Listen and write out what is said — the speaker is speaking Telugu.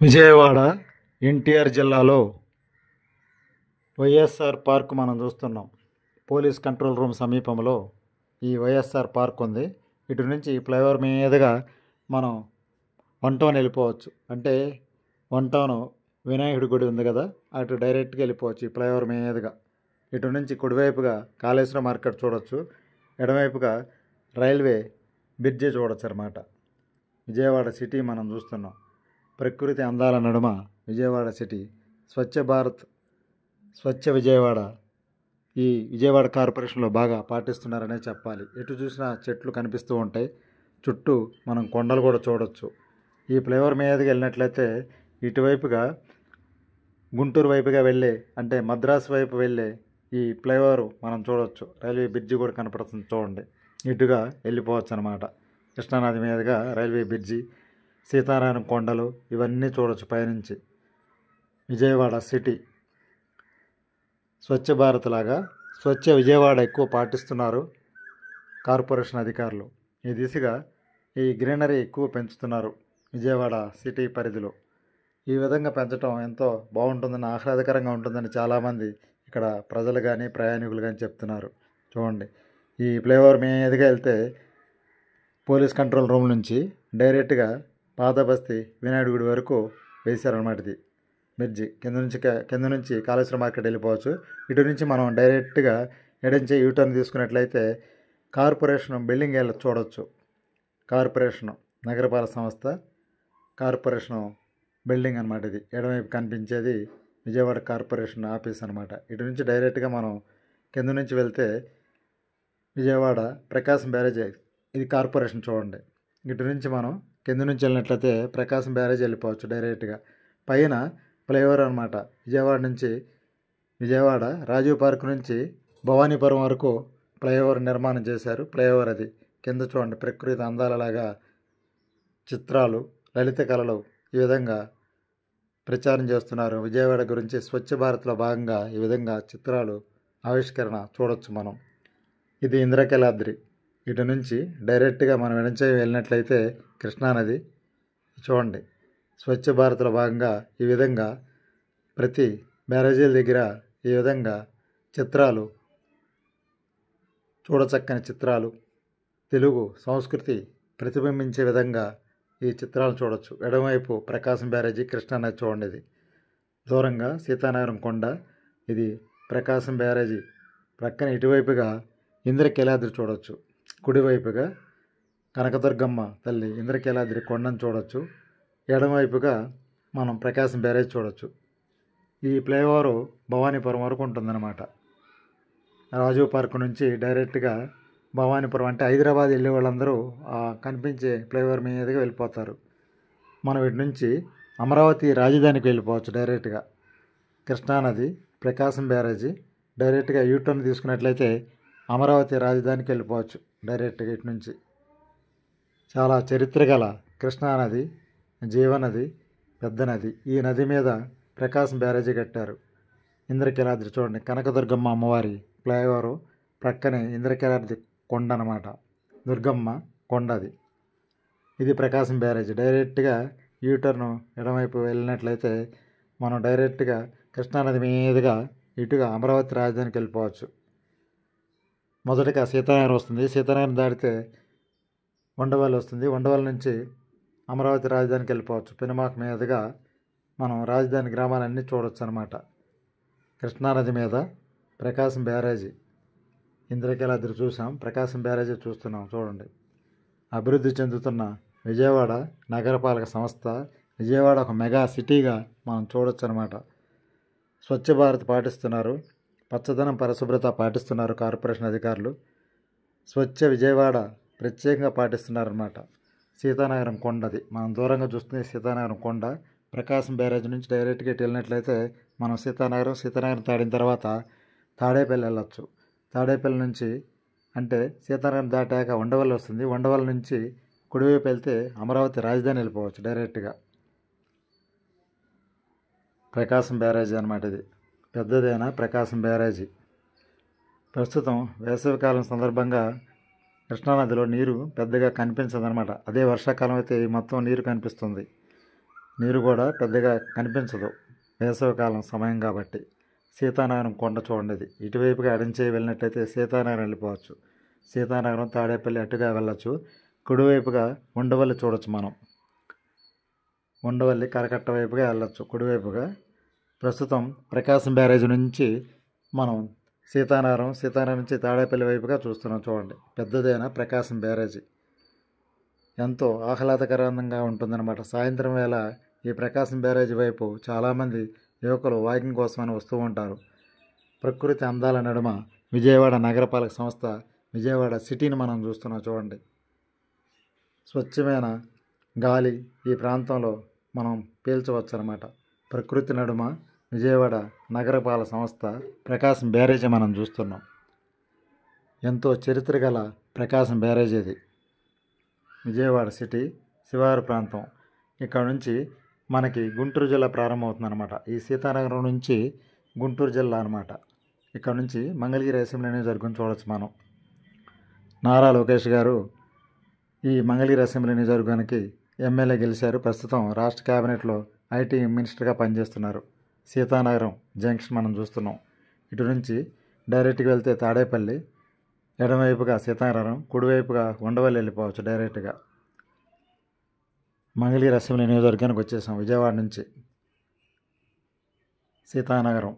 విజయవాడ ఎన్టీఆర్ జిల్లాలో వైఎస్ఆర్ పార్క్ మనం చూస్తున్నాం. పోలీస్ కంట్రోల్ రూమ్ సమీపంలో ఈ వైఎస్ఆర్ పార్క్ ఉంది. ఇటు నుంచి ఫ్లైఓవర్ మీదుగా మనం వన్ టౌన్ వెళ్ళిపోవచ్చు. అంటే వన్ టౌన్ వినాయకుడి గుడి ఉంది కదా, అటు డైరెక్ట్గా వెళ్ళిపోవచ్చు ఈ ఫ్లైఓవర్ మీదుగా. ఇటు నుంచి కుడివైపుగా కాళేశ్వరం మార్కెట్ చూడవచ్చు, ఎడమవైపుగా రైల్వే బ్రిడ్జి చూడవచ్చు అన్నమాట. విజయవాడ సిటీ మనం చూస్తున్నాం. ప్రకృతి అందాల నడుమ విజయవాడ సిటీ. స్వచ్ఛ భారత్, స్వచ్ఛ విజయవాడ ఈ విజయవాడ కార్పొరేషన్లో బాగా పాటిస్తున్నారనే చెప్పాలి. ఎటు చూసినా చెట్లు కనిపిస్తూ ఉంటాయి. చుట్టూ మనం కొండలు కూడా చూడవచ్చు. ఈ ఫ్లైఓవర్ మీదకి వెళ్ళినట్లయితే ఇటువైపుగా గుంటూరు వైపుగా వెళ్ళే, అంటే మద్రాసు వైపు వెళ్ళే ఈ ఫ్లైఓవర్ మనం చూడవచ్చు. రైల్వే బ్రిడ్జి కూడా కనపడుతుంది చూడండి. ఇటుగా వెళ్ళిపోవచ్చు అనమాట. కృష్ణానది మీదుగా రైల్వే బ్రిడ్జి, సీతారామ కొండలు ఇవన్నీ చూడవచ్చు పైనుంచి. విజయవాడ సిటీ స్వచ్ఛ భారత్ లాగా స్వచ్ఛ విజయవాడ ఎక్కువ పాటిస్తున్నారు కార్పొరేషన్ అధికారులు. ఈ దిశగా ఈ గ్రీనరీ ఎక్కువ పెంచుతున్నారు విజయవాడ సిటీ పరిధిలో. ఈ విధంగా పెంచడం ఎంతో బాగుంటుందని, ఆహ్లాదకరంగా ఉంటుందని చాలామంది ఇక్కడ ప్రజలు కానీ ప్రయాణికులు కానీ చెప్తున్నారు. చూడండి, ఈ ఫ్లైఓవర్ మీదుగా వెళ్తే పోలీస్ కంట్రోల్ రూమ్ నుంచి డైరెక్ట్గా పాత బస్తీ వినాయకుడి గుడి వరకు వేశారనమాట. ఇది బ్రిడ్జి కింద నుంచి కాళేశ్వరం మార్కెట్ వెళ్ళిపోవచ్చు. ఇటు నుంచి మనం డైరెక్ట్గా ఎడంచే యూటర్న్ తీసుకున్నట్లయితే కార్పొరేషన్ బిల్డింగ్ చూడవచ్చు. కార్పొరేషన్ నగరపాలక సంస్థ కార్పొరేషన్ బిల్డింగ్ అనమాట. ఇది ఎడమవైపు కనిపించేది విజయవాడ కార్పొరేషన్ ఆఫీస్ అనమాట. ఇటు నుంచి డైరెక్ట్గా మనం కింద నుంచి వెళ్తే విజయవాడ ప్రకాశం బ్యారేజ్, ఇది కార్పొరేషన్ చూడండి. ఇటు నుంచి మనం కింద నుంచి వెళ్ళినట్లయితే ప్రకాశం బ్యారేజ్ వెళ్ళిపోవచ్చు డైరెక్ట్గా. పైన ఫ్లైఓవర్ అనమాట. విజయవాడ నుంచి విజయవాడ రాజీవ్ పార్క్ నుంచి భవానీపురం వరకు ఫ్లైఓవర్ నిర్మాణం చేశారు. ఫ్లైఓవర్ అది కింద చూడండి, ప్రకృతి అందాలలాగా చిత్రాలు, లలిత కళలు ఈ విధంగా ప్రచారం చేస్తున్నారు. విజయవాడ గురించి స్వచ్ఛ భారత్లో భాగంగా ఈ విధంగా చిత్రాలు ఆవిష్కరణ చూడవచ్చు మనం. ఇది ఇంద్రకీలాద్రి. ఇటు నుంచి డైరెక్ట్గా మనం ఎడంచే వెళ్ళినట్లయితే కృష్ణానది చూడండి. స్వచ్ఛ భారత్లో భాగంగా ఈ విధంగా ప్రతి బ్యారేజీల దగ్గర ఈ విధంగా చిత్రాలు, చూడచక్కని చిత్రాలు, తెలుగు సంస్కృతి ప్రతిబింబించే విధంగా ఈ చిత్రాలు చూడవచ్చు. ఎడమవైపు ప్రకాశం బ్యారేజీ, కృష్ణానది చూడండి. ఇది దూరంగా సీతానగరం కొండ, ఇది ప్రకాశం బ్యారేజీ. ప్రక్కన ఇటువైపుగా ఇంద్రకీలాద్రి చూడవచ్చు. కుడివైపుగా కనకదుర్గమ్మ తల్లి ఇంద్రకీలాద్రి కొండను చూడవచ్చు. ఎడమవైపుగా మనం ప్రకాశం బ్యారేజ్ చూడవచ్చు. ఈ ఫ్లైఓవర్ భవానీపురం వరకు ఉంటుందన్నమాట. రాజీవ్ పార్క్ నుంచి డైరెక్ట్గా భవానీపురం, అంటే హైదరాబాద్ వెళ్ళే వాళ్ళందరూ కనిపించే ఫ్లైఓవర్ మీదుగా వెళ్ళిపోతారు. మనం ఇటు నుంచి అమరావతి రాజధానికి వెళ్ళిపోవచ్చు డైరెక్ట్గా. కృష్ణానది, ప్రకాశం బ్యారేజీ, డైరెక్ట్గా యూటర్న్ తీసుకున్నట్లయితే అమరావతి రాజధానికి వెళ్ళిపోవచ్చు డైరెక్ట్గా ఇటు నుంచి. చాలా చరిత్ర గల కృష్ణానది, జీవనది, పెద్ద నది. ఈ నది మీద ప్రకాశం బ్యారేజీ కట్టారు. ఇంద్రకీలాద్రి చూడండి, కనకదుర్గమ్మ అమ్మవారి ఫ్లైఓవర్ ప్రక్కనే ఇంద్రకీలాద్రి కొండ అన్నమాట. దుర్గమ్మ కొండది. ఇది ప్రకాశం బ్యారేజీ. డైరెక్ట్గా యూటర్న్ ఎడమవైపు వెళ్ళినట్లయితే మనం డైరెక్ట్గా కృష్ణానది మీదుగా ఇటుగా అమరావతి రాజధానికి వెళ్ళిపోవచ్చు. మొదటగా సీతానగరం వస్తుంది. సీతానగరం దాటితే ఉండవల్లి వస్తుంది. ఉండవల్లి నుంచి అమరావతి రాజధానికి వెళ్ళిపోవచ్చు. పెనుమాక మీదుగా మనం రాజధాని గ్రామాలన్నీ చూడవచ్చు అనమాట. కృష్ణానది మీద ప్రకాశం బ్యారేజీ, ఇంద్రకీలాద్రి చూసాం, ప్రకాశం బ్యారేజీ చూస్తున్నాం చూడండి. అభివృద్ధి చెందుతున్న విజయవాడ నగరపాలక సంస్థ, విజయవాడ ఒక మెగా సిటీగా మనం చూడొచ్చు అనమాట. స్వచ్ఛ భారత్ పాటిస్తున్నారు, పచ్చదనం పరిశుభ్రత పాటిస్తున్నారు కార్పొరేషన్ అధికారులు. స్వచ్ఛ విజయవాడ ప్రత్యేకంగా పాటిస్తున్నారన్నమాట. సీతానగరం కొండది మనం దూరంగా చూస్తుంది. సీతానగరం కొండ ప్రకాశం బ్యారేజ్ నుంచి డైరెక్ట్గా ఇటు వెళ్ళినట్లయితే మనం సీతానగరం దాటిన తర్వాత తాడేపల్లి వెళ్ళచ్చు. తాడేపల్లి నుంచి, అంటే సీతానగరం దాటాక ఉండవల్లి వస్తుంది. ఉండవల్లి నుంచి కుడివైపు వెళ్తే అమరావతి రాజధాని వెళ్ళిపోవచ్చు డైరెక్ట్గా. ప్రకాశం బ్యారేజీ అనమాట. ఇది పెద్దదైన ప్రకాశం బ్యారేజీ. ప్రస్తుతం వేసవికాలం సందర్భంగా కృష్ణానదిలో నీరు పెద్దగా కనిపించదన్నమాట. అదే వర్షాకాలం అయితే మొత్తం నీరు కనిపిస్తుంది. నీరు కూడా పెద్దగా కనిపించదు, వేసవికాలం సమయం కాబట్టి. సీతానగరం కొండ చూడండి. ఇది ఇటువైపుగా ఎడంచేయి వెళ్ళినట్టయితే సీతానగరం వెళ్ళిపోవచ్చు. సీతానగరం తాడేపల్లి అటుగా వెళ్ళచ్చు. కుడివైపుగా ఉండవల్లి చూడొచ్చు మనం. ఉండవల్లి కరకట్ట వైపుగా వెళ్ళచ్చు కుడివైపుగా. ప్రస్తుతం ప్రకాశం బ్యారేజ్ నుంచి మనం సీతానగరం నుంచి తాడేపల్లి వైపుగా చూస్తున్నాం. చూడండి, పెద్దదైన ప్రకాశం బ్యారేజీ ఎంతో ఆహ్లాదకరంగా ఉంటుందన్నమాట. సాయంత్రం వేళ ఈ ప్రకాశం బ్యారేజీ వైపు చాలామంది యువకులు వాకింగ్ కోసమని వస్తూ ఉంటారు. ప్రకృతి అందాల నడుమ విజయవాడ నగరపాలక సంస్థ విజయవాడ సిటీని మనం చూస్తున్నాం. చూడండి, స్వచ్ఛమైన గాలి ఈ ప్రాంతంలో మనం పీల్చవచ్చు అన్నమాట. ప్రకృతి నడుమ విజయవాడ నగరపాలక సంస్థ ప్రకాశం బ్యారేజీ మనం చూస్తున్నాం. ఎంతో చరిత్ర గల ప్రకాశం బ్యారేజీ ఇది. విజయవాడ సిటీ శివారు ప్రాంతం. ఇక్కడ నుంచి మనకి గుంటూరు జిల్లా ప్రారంభమవుతుందన్నమాట. ఈ సీతానగరం నుంచి గుంటూరు జిల్లా అనమాట. ఇక్కడ నుంచి మంగళగిరి అసెంబ్లీ నియోజకవర్గం చూడవచ్చు మనం. నారా లోకేష్ గారు ఈ మంగళగిరి అసెంబ్లీ నియోజకవర్గానికి ఎమ్మెల్యే గెలిచారు. ప్రస్తుతం రాష్ట్ర క్యాబినెట్లో ఐటీ మినిస్టర్గా పనిచేస్తున్నారు. సీతానగరం జంక్షన్ మనం చూస్తున్నాం. ఇటు నుంచి డైరెక్ట్గా వెళ్తే తాడేపల్లి, ఎడమవైపుగా సీతానగరం, కుడివైపుగా ఉండవల్లి వెళ్ళిపోవచ్చు డైరెక్ట్గా. మంగళగిరి అసెంబ్లీ నియోజకవర్గానికి వచ్చేసాం విజయవాడ నుంచి. సీతానగరం